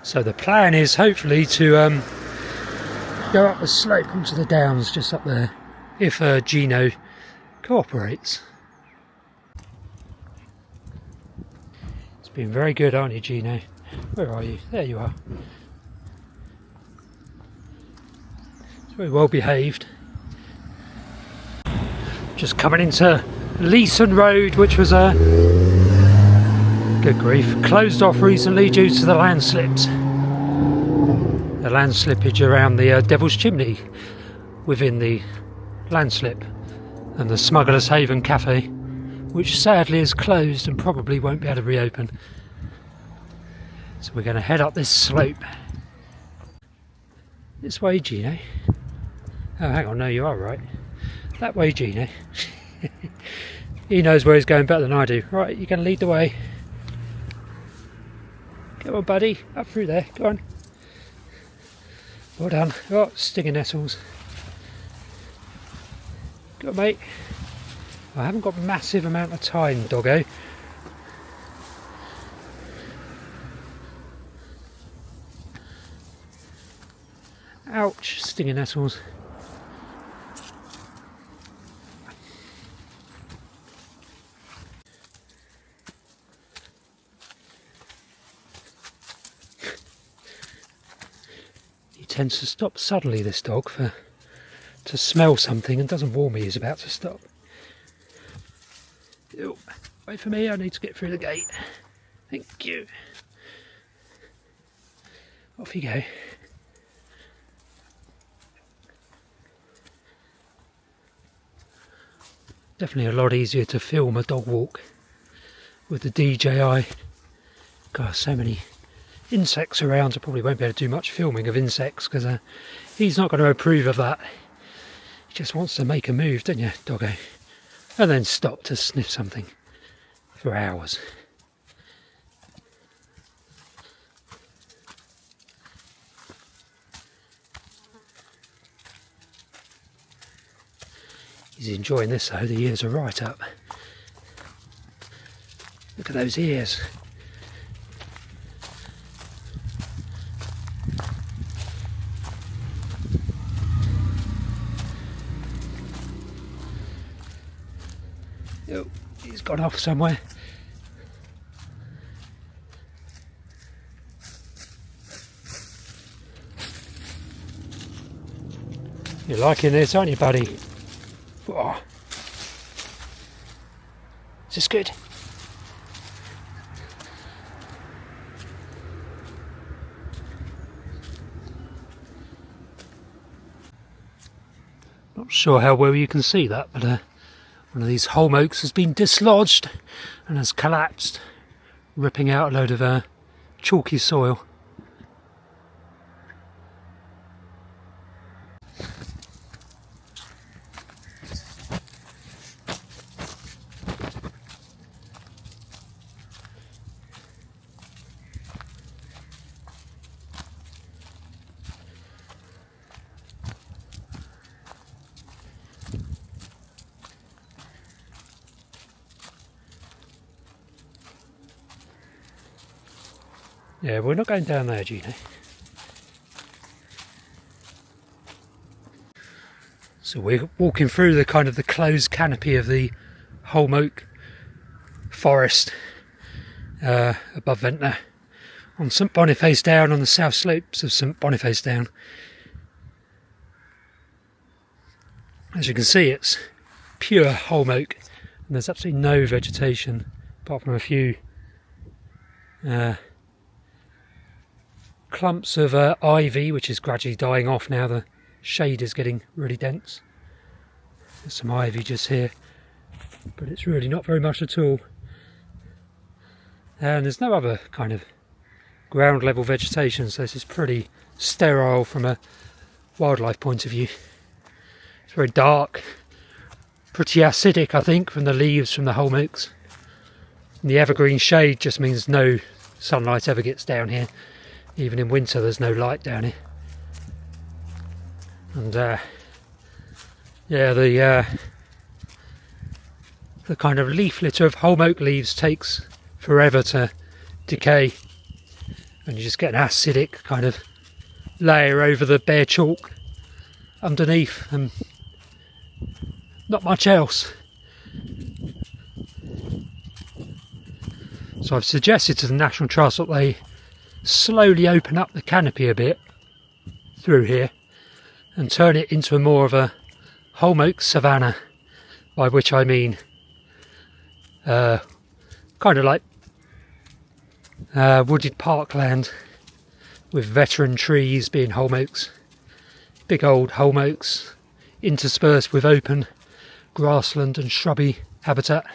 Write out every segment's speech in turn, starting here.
So the plan is hopefully to go up the slope onto the downs just up there, if Gino cooperates. It's been very good, aren't you, Gino? Where are you? There you are. It's very well behaved. Just coming into Leeson Road, which was good grief, closed off recently due to the landslips. The land slippage around the Devil's Chimney within the landslip, and the Smuggler's Haven Cafe, which sadly is closed and probably won't be able to reopen. So we're going to head up this slope. This way, Gino. Oh, hang on, no, you are right. That way, Gino. He knows where he's going better than I do. Right, you're going to lead the way. Come on, buddy, up through there, go on. Well done. Oh, stinging nettles. Go on, mate. I haven't got a massive amount of time, doggo. Ouch, stinging nettles. Tends to stop suddenly, this dog, to smell something, and doesn't warn me he's about to stop. Ew. Wait for me, I need to get through the gate. Thank you. Off you go. Definitely a lot easier to film a dog walk with the DJI. God, so many insects around. I probably won't be able to do much filming of insects because he's not going to approve of that. He just wants to make a move, don't you, doggo? And then stop to sniff something for hours. He's enjoying this though, the ears are right up. Look at those ears. Oh, he's gone off somewhere. You're liking this, aren't you, buddy? Oh. Is this good? Not sure how well you can see that, but one of these holm oaks has been dislodged and has collapsed, ripping out a load of chalky soil. Yeah, we're not going down there, Gino. So we're walking through the kind of the closed canopy of the holm oak forest above Ventnor on St Boniface Down, on the south slopes of St Boniface Down. As you can see, it's pure holm oak and there's absolutely no vegetation apart from a few clumps of ivy, which is gradually dying off now. The shade is getting really dense. There's some ivy just here, but it's really not very much at all. And there's no other kind of ground level vegetation, so this is pretty sterile from a wildlife point of view. It's very dark, pretty acidic, I think, from the leaves from the holm oaks. And the evergreen shade just means no sunlight ever gets down here. Even in winter there's no light down here. And yeah, the kind of leaf litter of holm oak leaves takes forever to decay and you just get an acidic kind of layer over the bare chalk underneath, and not much else. So I've suggested to the National Trust that they slowly open up the canopy a bit through here and turn it into more of a holm oak savanna, by which I mean kind of like wooded parkland with veteran trees being holm oaks, big old holm oaks interspersed with open grassland and shrubby habitat.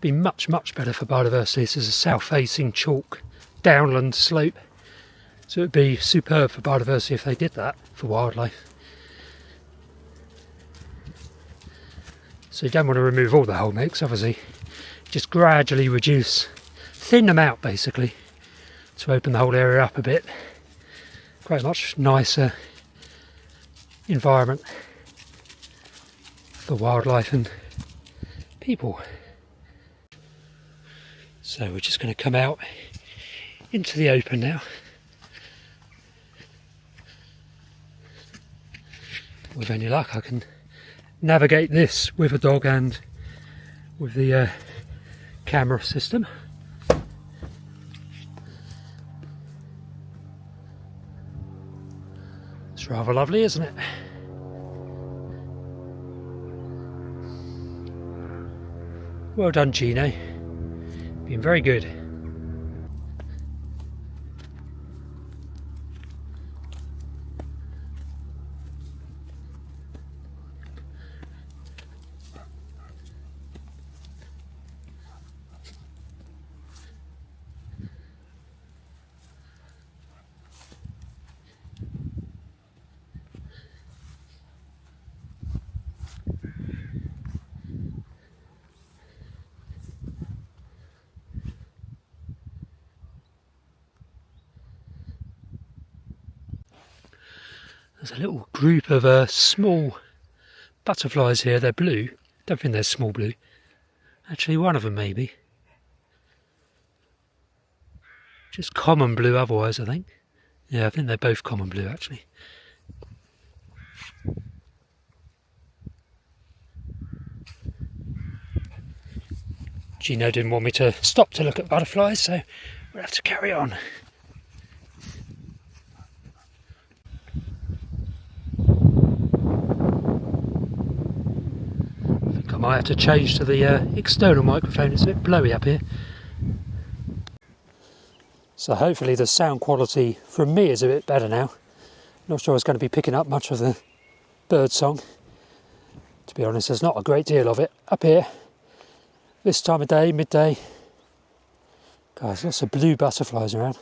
Be much better for biodiversity. This is a south facing chalk downland slope, so it would be superb for biodiversity if they did that for wildlife. So you don't want to remove all the holm oaks, obviously, just gradually reduce, thin them out basically, to open the whole area up a bit. Quite a much nicer environment for wildlife and people. So we're just going to come out into the open now. With any luck I can navigate this with a dog and with the camera system. It's rather lovely, isn't it? Well done, Gino. Been very good. There's a little group of small butterflies here. They're blue. Don't think they're small blue. Actually, one of them maybe. Just common blue otherwise, I think. Yeah, I think they're both common blue actually. Gino didn't want me to stop to look at butterflies, so we'll have to carry on. I might have to change to the external microphone. It's a bit blowy up here. So hopefully the sound quality from me is a bit better now. Not sure it's going to be picking up much of the bird song. To be honest, there's not a great deal of it up here. This time of day, midday. Guys, lots of blue butterflies around.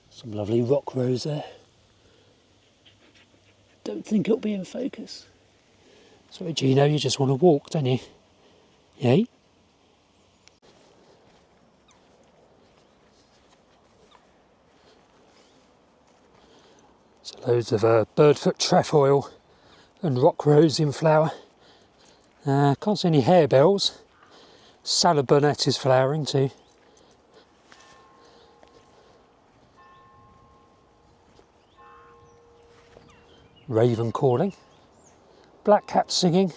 Some lovely rock rose there. Don't think it'll be in focus. Sorry Gino, you just want to walk, don't you? Yay? So loads of birdfoot trefoil and rock rose in flower. Can't see any harebells. Salad burnet is flowering too. Raven calling, black cat singing,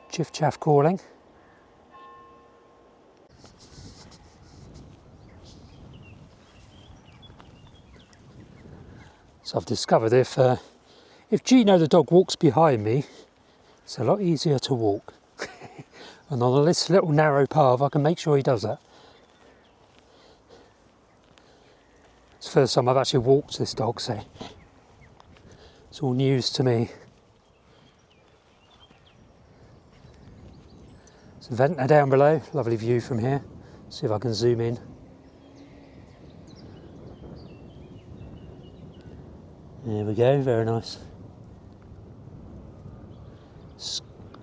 chiff chaff calling. So I've discovered if Gino the dog walks behind me, it's a lot easier to walk. And on this little narrow path I can make sure he does that. It's the first time I've actually walked this dog, so it's all news to me. It's Ventnor down below, lovely view from here. See if I can zoom in. There we go, very nice.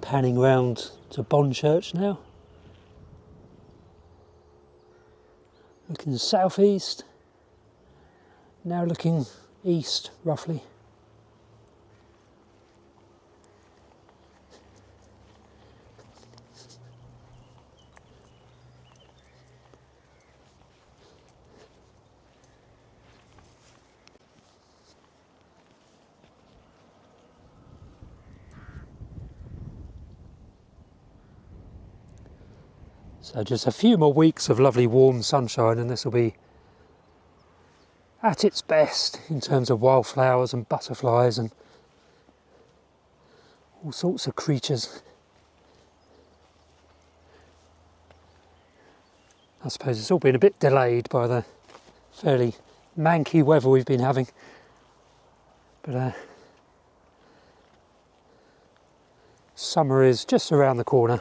Panning round to Bonchurch now. Looking southeast. Now looking east, roughly. So just a few more weeks of lovely warm sunshine and this will be at its best in terms of wildflowers and butterflies and all sorts of creatures. I suppose it's all been a bit delayed by the fairly manky weather we've been having, but summer is just around the corner.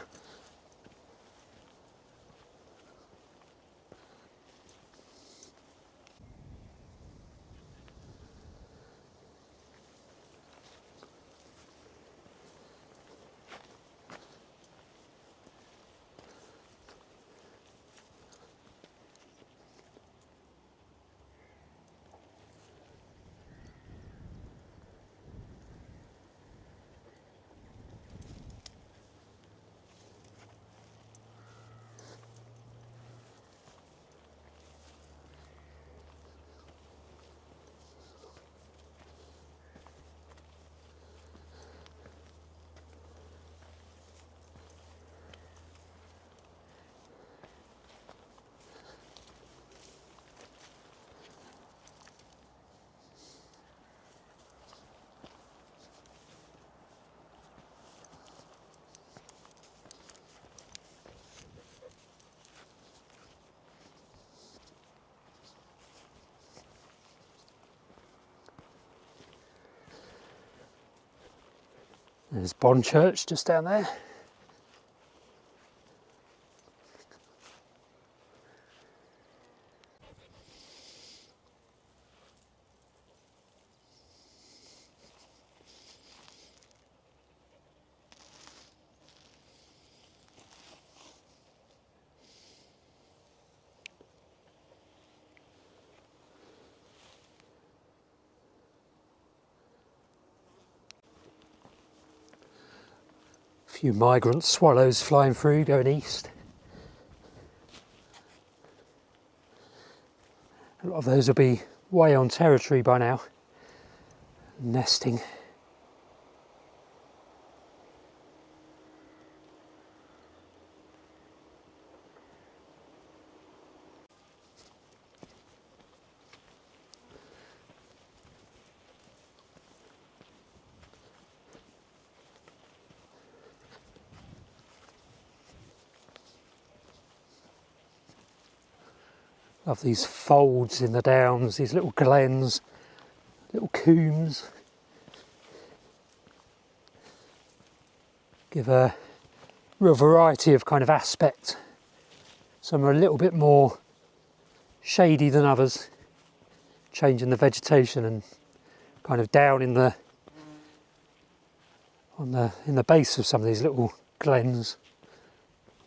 There's Bonchurch just down there. A few migrant swallows flying through, going east. A lot of those will be way on territory by now, nesting. Love these folds in the downs, these little glens, little combes. Give a real variety of kind of aspect. Some are a little bit more shady than others, changing the vegetation, and kind of down in the base of some of these little glens,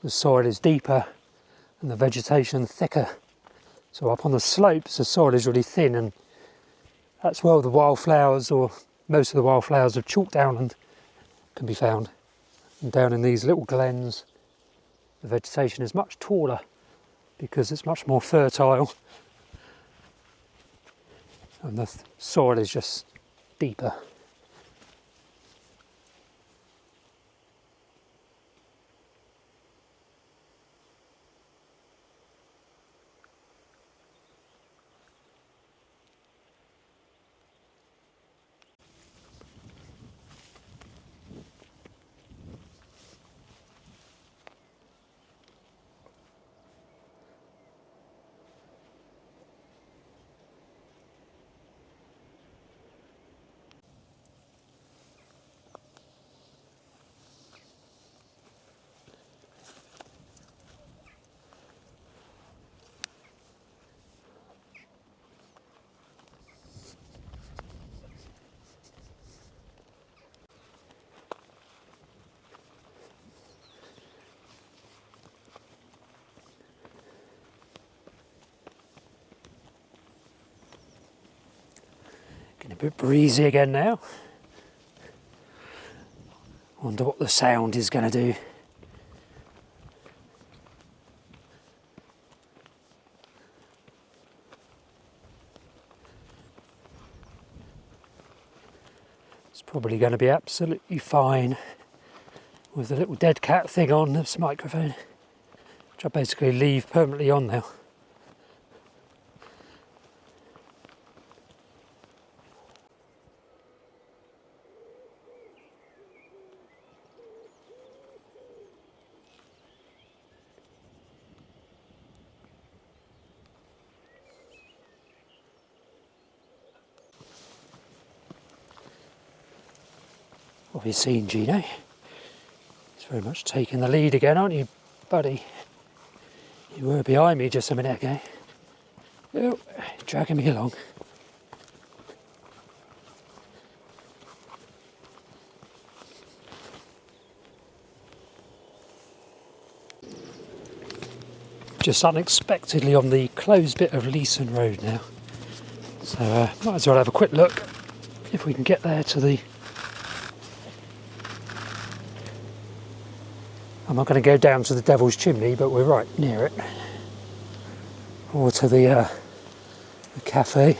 the soil is deeper and the vegetation thicker. So up on the slopes the soil is really thin, and that's where the wildflowers, or most of the wildflowers of chalk downland, can be found. And down in these little glens the vegetation is much taller because it's much more fertile and the soil is just deeper. bit breezy again now. Wonder what the sound is going to do. It's probably going to be absolutely fine with the little dead cat thing on this microphone, which I basically leave permanently on now. What have you seen, Gino? It's very much taking the lead again, aren't you, buddy? You were behind me just a minute ago. Oh, dragging me along. Just unexpectedly on the closed bit of Leeson Road now. So might as well have a quick look if we can get there to the... I'm not going to go down to the Devil's Chimney, but we're right near it. Or to the cafe.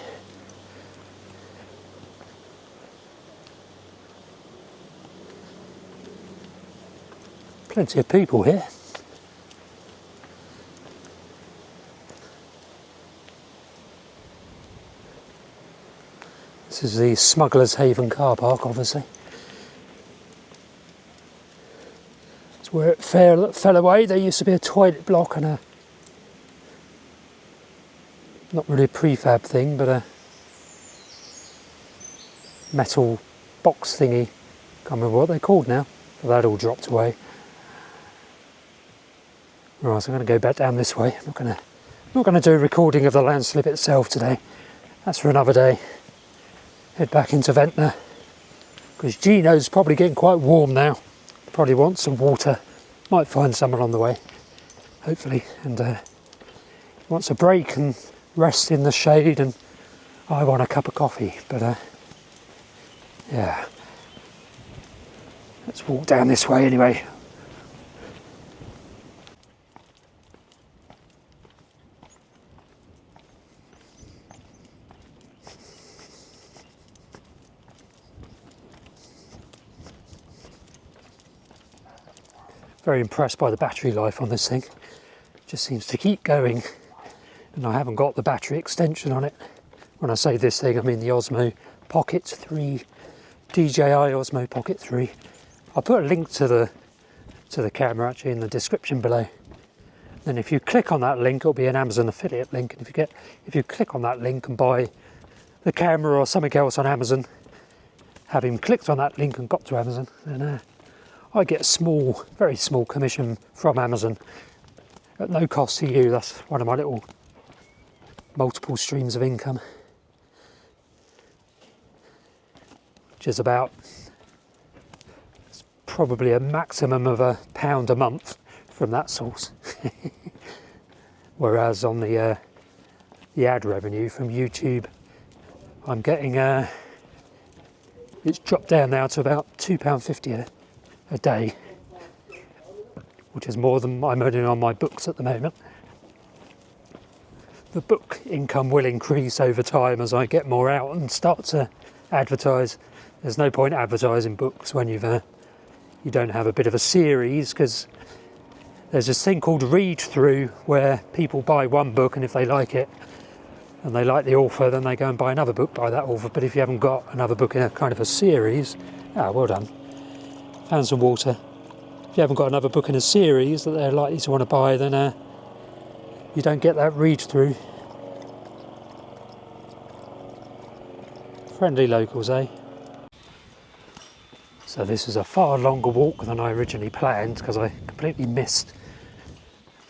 Plenty of people here. This is the Smugglers Haven car park, obviously. It's where it fell away. There used to be a toilet block and a... not really a prefab thing, but a metal box thingy. Can't remember what they're called now. But that all dropped away. Right, so I'm going to go back down this way. I'm not going to do a recording of the landslip itself today. That's for another day. Head back into Ventnor, because Gino's probably getting quite warm now. Probably wants some water. Might find someone on the way, hopefully, and wants a break and rest in the shade, and I want a cup of coffee. But yeah, let's walk down this way anyway. Very impressed by the battery life on this thing. It just seems to keep going, and I haven't got the battery extension on it. When I say this thing, I mean the Osmo Pocket 3, DJI Osmo Pocket 3. I'll put a link to the camera actually in the description below. Then if you click on that link, it'll be an Amazon affiliate link, and if you click on that link and buy the camera or something else on Amazon, having clicked on that link and got to Amazon, then I get a very small commission from Amazon at no cost to you. That's one of my little multiple streams of income, which is it's probably a maximum of £1 a month from that source. Whereas on the ad revenue from YouTube, I'm getting it's dropped down now to about £2.50 a day, which is more than I'm earning on my books at the moment. The book income will increase over time as I get more out and start to advertise. There's no point advertising books when you don't have a bit of a series, because there's this thing called read through where people buy one book, and if they like it and they like the author, then they go and buy another book by that author. But if you haven't got another book in a kind of a series, well done. Found some water. If you haven't got another book in a series that they're likely to want to buy, then you don't get that read through. Friendly locals, eh? So this is a far longer walk than I originally planned, because I completely missed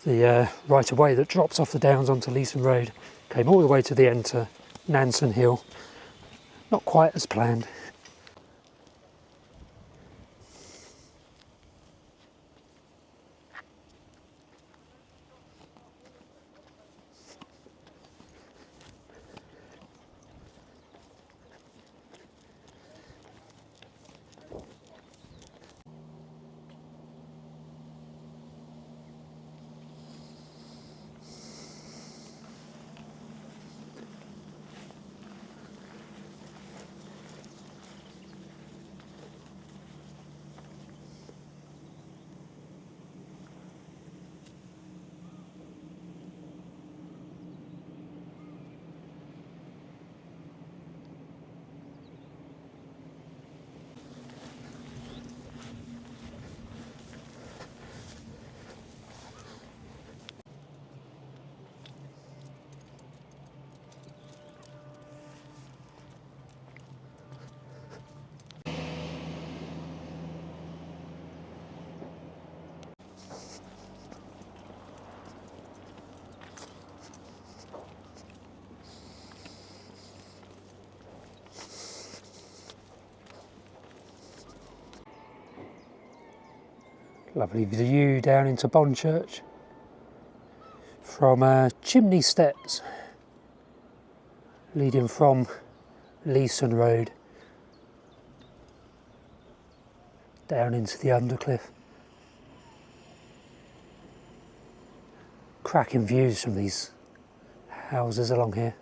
the right of way that drops off the downs onto Leeson Road. Came all the way to the end to Nansen Hill. Not quite as planned. Lovely view down into Bonchurch from chimney steps leading from Leeson Road down into the undercliff. Cracking views from these houses along here.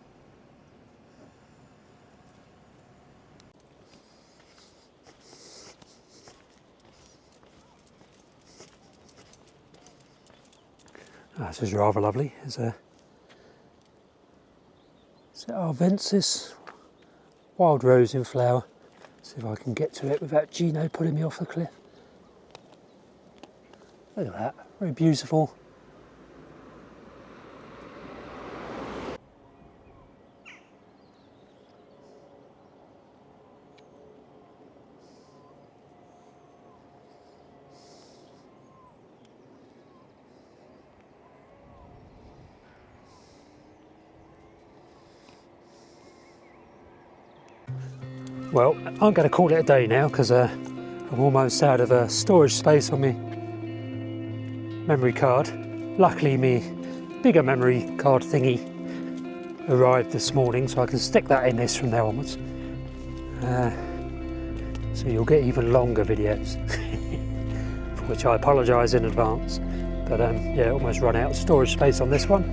This is rather lovely. Is it Arvensis wild rose in flower? See if I can get to it without Gino pulling me off the cliff. Look at that, very beautiful. Well, I'm going to call it a day now because I'm almost out of storage space on my memory card. Luckily, my bigger memory card thingy arrived this morning, so I can stick that in this from now onwards. So you'll get even longer videos, for which I apologise in advance. But yeah, almost run out of storage space on this one.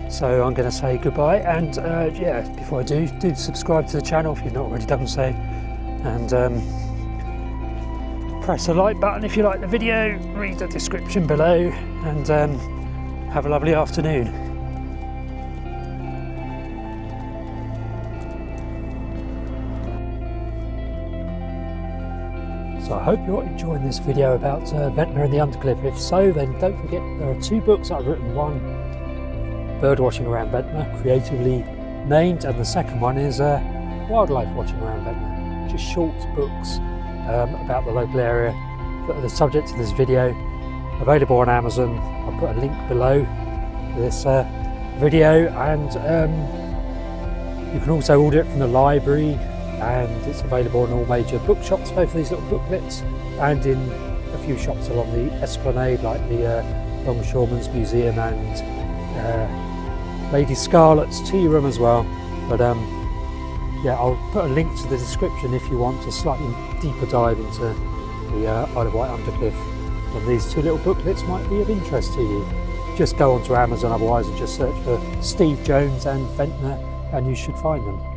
So I'm going to say goodbye, and yeah, before I do subscribe to the channel if you've not already done so, and press the like button if you like the video, read the description below, and have a lovely afternoon. So I hope you're enjoying this video about Ventnor and the Undercliff. If so, then don't forget there are 2 books I've written. One, Bird Watching Around Ventnor, creatively named, and the second one is Wildlife Watching Around Ventnor. Just short books about the local area that are the subject of this video, available on Amazon. I'll put a link below this video, and you can also order it from the library, and it's available in all major bookshops, both of these little booklets, and in a few shops along the Esplanade like the Longshoremen's Museum and Lady Scarlett's tea room as well. But yeah, I'll put a link to the description if you want a slightly deeper dive into the Isle of Wight Undercliff, and these 2 little booklets might be of interest to you. Just go onto Amazon otherwise and just search for Steve Jones and Ventnor and you should find them.